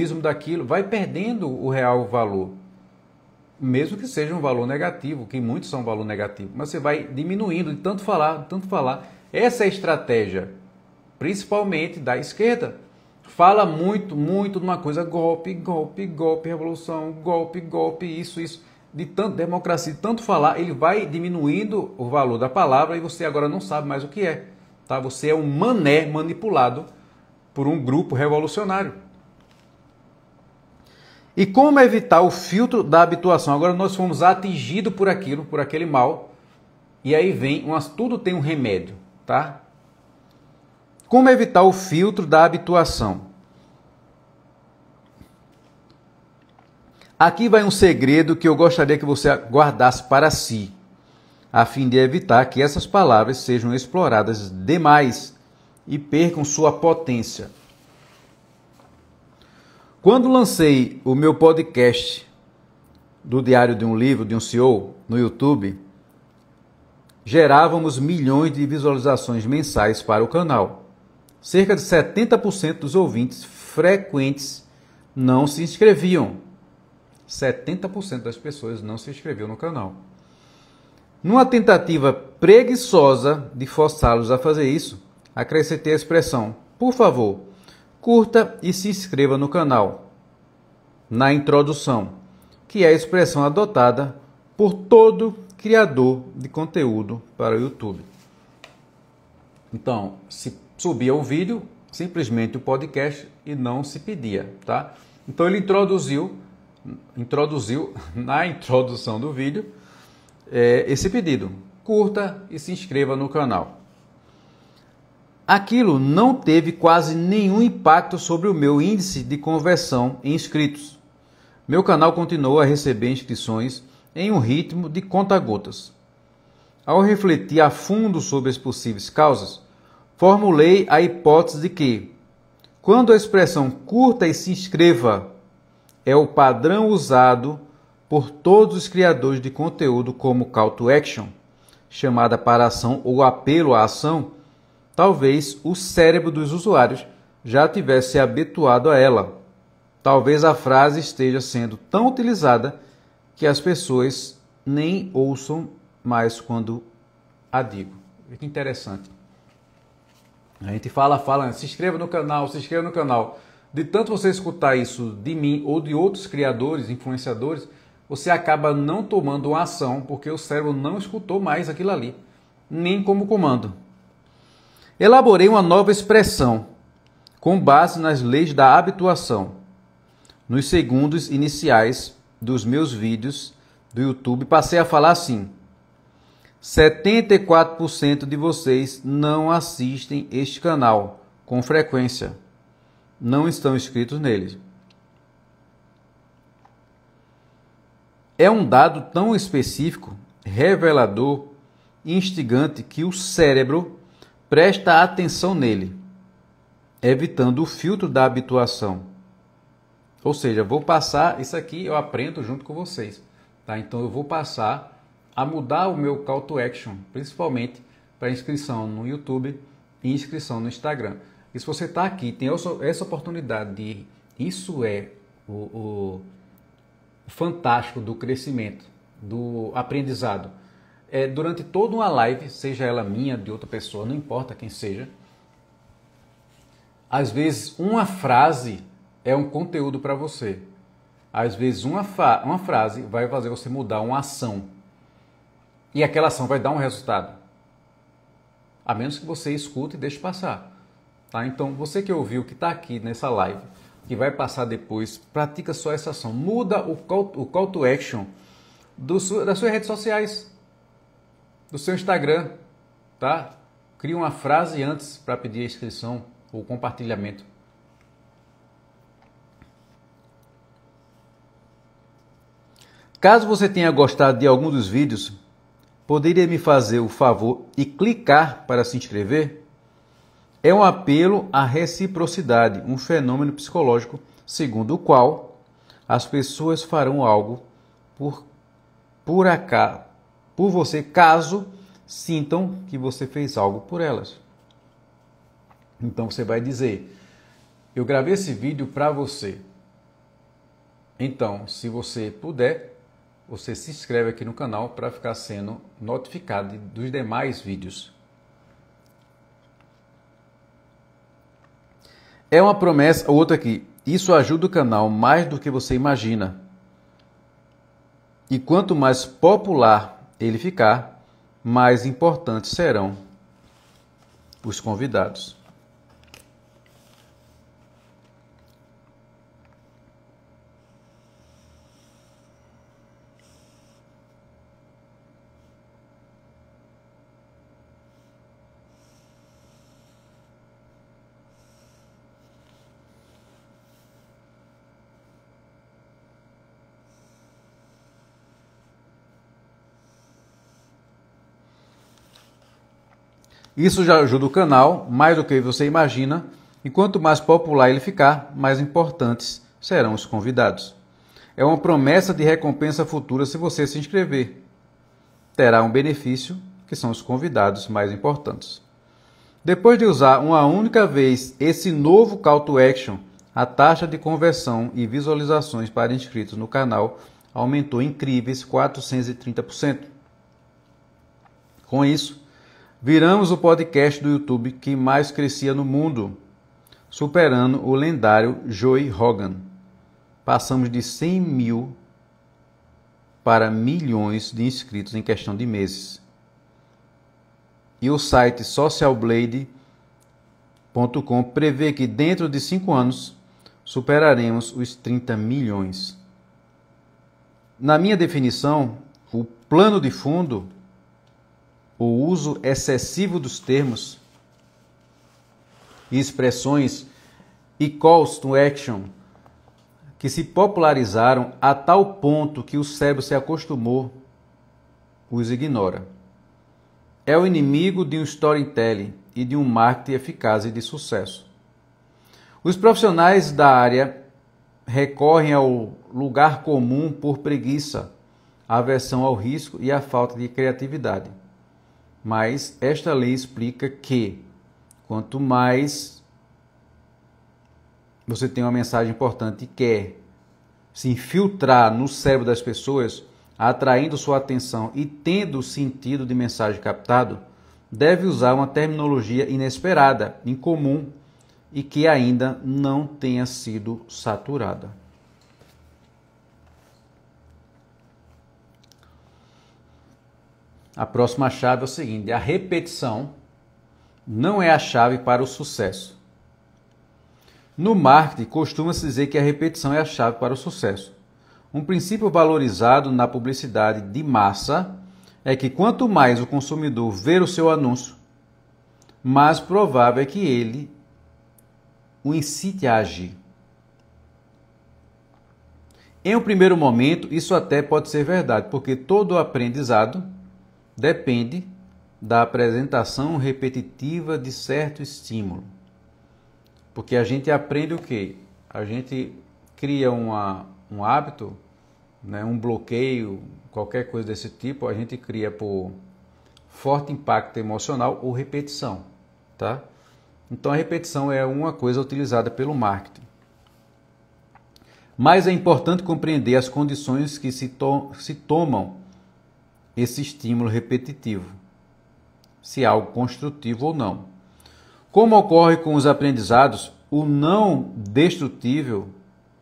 vai perdendo o real valor. Mesmo que seja um valor negativo, que muitos são um valor negativo, mas você vai diminuindo de tanto falar, Essa é a estratégia, principalmente da esquerda. Fala muito de uma coisa, golpe, revolução, golpe, isso. De tanto democracia, de tanto falar, ele vai diminuindo o valor da palavra e você agora não sabe mais o que é. Tá? Você é um mané manipulado por um grupo revolucionário. E como evitar o filtro da habituação? Agora nós fomos atingidos por aquilo, por aquele mal, e aí vem, tudo tem um remédio, tá? Como evitar o filtro da habituação? Aqui vai um segredo que eu gostaria que você guardasse para si, a fim de evitar que essas palavras sejam exploradas demais e percam sua potência. Quando lancei o meu podcast do Diário de um Livro, de um CEO, no YouTube, gerávamos milhões de visualizações mensais para o canal. Cerca de 70% dos ouvintes frequentes não se inscreviam. 70% das pessoas não se inscreviam no canal. Numa tentativa preguiçosa de forçá-los a fazer isso, acrescentei a expressão: por favor, curta e se inscreva no canal, na introdução, que é a expressão adotada por todo criador de conteúdo para o YouTube. Então, se subia o vídeo, simplesmente o podcast e não se pedia, tá? Então ele introduziu na introdução do vídeo esse pedido: curta e se inscreva no canal. Aquilo não teve quase nenhum impacto sobre o meu índice de conversão em inscritos. Meu canal continuou a receber inscrições em um ritmo de conta-gotas. Ao refletir a fundo sobre as possíveis causas, formulei a hipótese de que, quando a expressão curta e se inscreva é o padrão usado por todos os criadores de conteúdo como call to action, chamada para ação ou apelo à ação, talvez o cérebro dos usuários já tivesse se habituado a ela. Talvez a frase esteja sendo tão utilizada que as pessoas nem ouçam mais quando a digo. Que interessante. A gente fala, se inscreva no canal, se inscreva no canal. De tanto você escutar isso de mim ou de outros criadores, influenciadores, você acaba não tomando uma ação porque o cérebro não escutou mais aquilo ali, nem como comando. Elaborei uma nova expressão com base nas leis da habituação. Nos segundos iniciais dos meus vídeos do YouTube, passei a falar assim: 74% de vocês não assistem este canal com frequência. Não estão inscritos nele. É um dado tão específico, revelador e instigante que o cérebro presta atenção nele, evitando o filtro da habituação. Ou seja, vou passar, isso aqui eu aprendo junto com vocês, tá? Então eu vou passar a mudar o meu call to action, principalmente para inscrição no YouTube e inscrição no Instagram. E se você está aqui, tem essa oportunidade de... Isso é o fantástico do crescimento, do aprendizado. Durante toda uma live, seja ela minha, de outra pessoa, não importa quem seja, às vezes uma frase é um conteúdo para você. Às vezes uma frase vai fazer você mudar uma ação. E aquela ação vai dar um resultado. A menos que você escute e deixe passar. Tá? Então, você que ouviu, que está aqui nessa live, que vai passar depois, pratica só essa ação. Muda o call to action das suas redes sociais, do seu Instagram. Tá? Cria uma frase antes para pedir a inscrição ou compartilhamento. Caso você tenha gostado de algum dos vídeos, poderia me fazer o favor e clicar para se inscrever? É um apelo à reciprocidade, um fenômeno psicológico segundo o qual as pessoas farão algo por você, caso sintam que você fez algo por elas. Então você vai dizer: eu gravei esse vídeo para você. Então, se você puder, você se inscreve aqui no canal para ficar sendo notificado dos demais vídeos. É uma promessa, outra aqui, isso ajuda o canal mais do que você imagina. E quanto mais popular ele ficar, mais importantes serão os convidados. Isso já ajuda o canal mais do que você imagina, e quanto mais popular ele ficar, mais importantes serão os convidados. É uma promessa de recompensa futura se você se inscrever. Terá um benefício, que são os convidados mais importantes. Depois de usar uma única vez esse novo call to action, a taxa de conversão e visualizações para inscritos no canal aumentou incríveis 430%. Com isso, viramos o podcast do YouTube que mais crescia no mundo, superando o lendário Joe Rogan. Passamos de 100 mil para milhões de inscritos em questão de meses. E o site socialblade.com prevê que dentro de 5 anos superaremos os 30 milhões. Na minha definição, o plano de fundo, o uso excessivo dos termos e expressões e calls to action que se popularizaram a tal ponto que o cérebro se acostumou, os ignora. É o inimigo de um storytelling e de um marketing eficaz e de sucesso. Os profissionais da área recorrem ao lugar comum por preguiça, aversão ao risco e a falta de criatividade. Mas esta lei explica que quanto mais você tem uma mensagem importante e quer se infiltrar no cérebro das pessoas, atraindo sua atenção e tendo o sentido de mensagem captado, deve usar uma terminologia inesperada, incomum e que ainda não tenha sido saturada. A próxima chave é o seguinte: a repetição não é a chave para o sucesso. No marketing, costuma-se dizer que a repetição é a chave para o sucesso. Um princípio valorizado na publicidade de massa é que quanto mais o consumidor ver o seu anúncio, mais provável é que ele o incite a agir. Em um primeiro momento, isso até pode ser verdade, porque todo aprendizado depende da apresentação repetitiva de certo estímulo. Porque a gente aprende o quê? A gente cria um hábito, né, um bloqueio, qualquer coisa desse tipo, a gente cria por forte impacto emocional ou repetição, tá? Então a repetição é uma coisa utilizada pelo marketing. Mas é importante compreender as condições que se tomam esse estímulo repetitivo, se é algo construtivo ou não. Como ocorre com os aprendizados, o não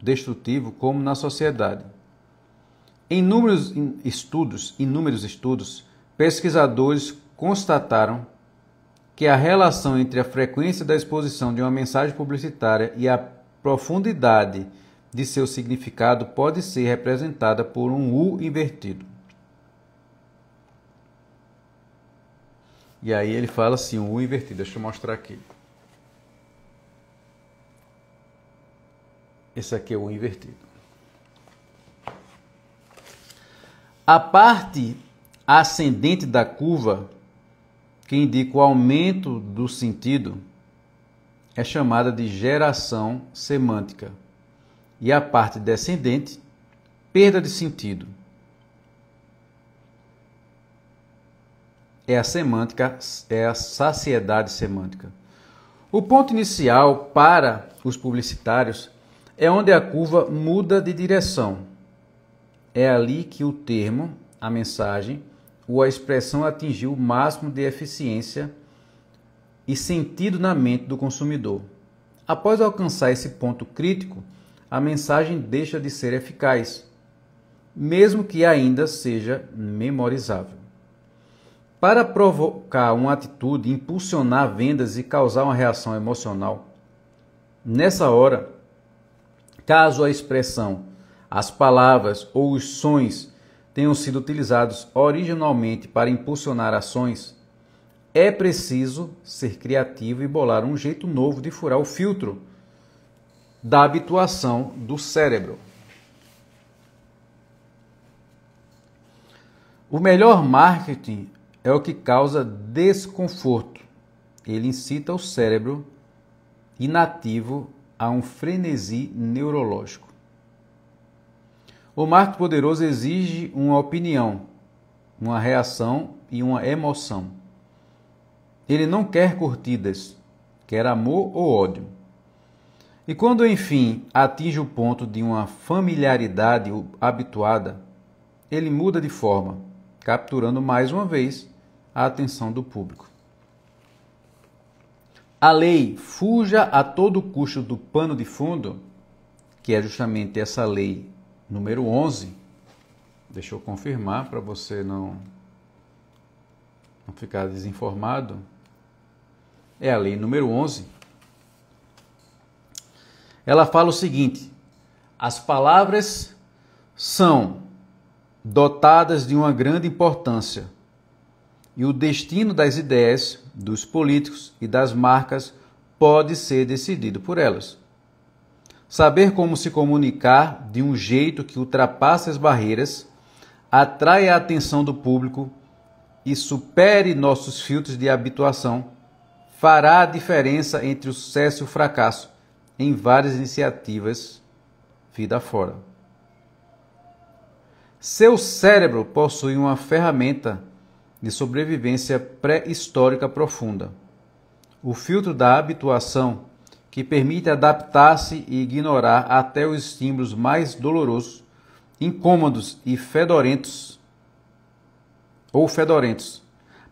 destrutivo como na sociedade. Em inúmeros estudos, pesquisadores constataram que a relação entre a frequência da exposição de uma mensagem publicitária e a profundidade de seu significado pode ser representada por um U invertido. E aí ele fala assim, um U invertido. Deixa eu mostrar aqui. Esse aqui é o U invertido. A parte ascendente da curva, que indica o aumento do sentido, é chamada de geração semântica. E a parte descendente, perda de sentido. É a semântica, é a saciedade semântica. O ponto inicial para os publicitários é onde a curva muda de direção. É ali que o termo, a mensagem ou a expressão atingiu o máximo de eficiência e sentido na mente do consumidor. Após alcançar esse ponto crítico, a mensagem deixa de ser eficaz, mesmo que ainda seja memorizável. Para provocar uma atitude, impulsionar vendas e causar uma reação emocional, nessa hora, caso a expressão, as palavras ou os sons tenham sido utilizados originalmente para impulsionar ações, é preciso ser criativo e bolar um jeito novo de furar o filtro da habituação do cérebro. O melhor marketing é o que causa desconforto. Ele incita o cérebro inativo a um frenesi neurológico. O marketing poderoso exige uma opinião, uma reação e uma emoção. Ele não quer curtidas, quer amor ou ódio. E quando, enfim, atinge o ponto de uma familiaridade habituada, ele muda de forma, capturando mais uma vez a atenção do público. A lei fuja a todo custo do pano de fundo, que é justamente essa lei número 11, deixa eu confirmar para você não ficar desinformado, é a lei número 11. Ela fala o seguinte: as palavras são dotadas de uma grande importância e o destino das ideias, dos políticos e das marcas pode ser decidido por elas. Saber como se comunicar de um jeito que ultrapasse as barreiras, atraia a atenção do público e supere nossos filtros de habituação fará a diferença entre o sucesso e o fracasso em várias iniciativas vida fora. Seu cérebro possui uma ferramenta de sobrevivência pré-histórica profunda. O filtro da habituação, que permite adaptar-se e ignorar até os estímulos mais dolorosos incômodos e fedorentos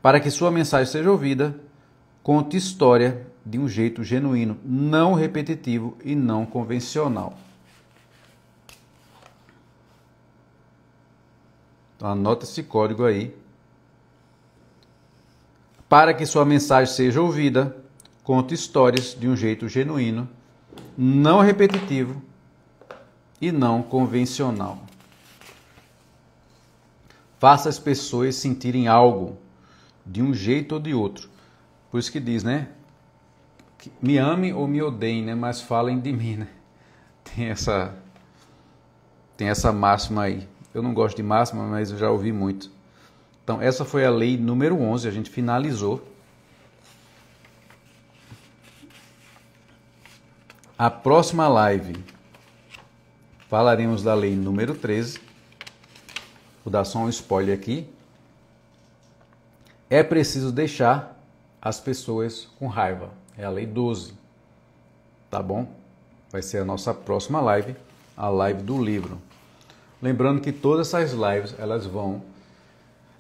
para que sua mensagem seja ouvida. Conte história de um jeito genuíno, não repetitivo e não convencional. Então, anota esse código aí. Para que sua mensagem seja ouvida, conte histórias de um jeito genuíno, não repetitivo e não convencional. Faça as pessoas sentirem algo de um jeito ou de outro. Por isso que diz, né? Me amem ou me odeiem, né? Mas falem de mim, né? Tem essa máxima aí. Eu não gosto de máxima, mas eu já ouvi muito. Então, essa foi a lei número 11, a gente finalizou. A próxima live falaremos da lei número 13. Vou dar só um spoiler aqui. É preciso deixar as pessoas com raiva. É a lei 12. Tá bom? Vai ser a nossa próxima live, a live do livro. Lembrando que todas essas lives, elas vão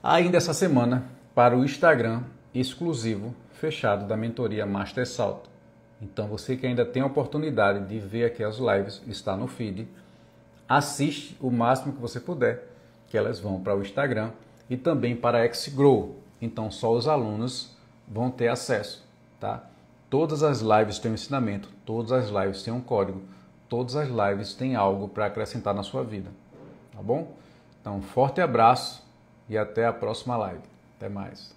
ainda essa semana para o Instagram exclusivo, fechado da mentoria Master Salto. Então você que ainda tem a oportunidade de ver aqui as lives, está no feed, assiste o máximo que você puder, que elas vão para o Instagram e também para a X-Grow. Então só os alunos vão ter acesso, tá? Todas as lives têm um ensinamento, todas as lives têm um código, todas as lives têm algo para acrescentar na sua vida, tá bom? Então, forte abraço e até a próxima live. Até mais.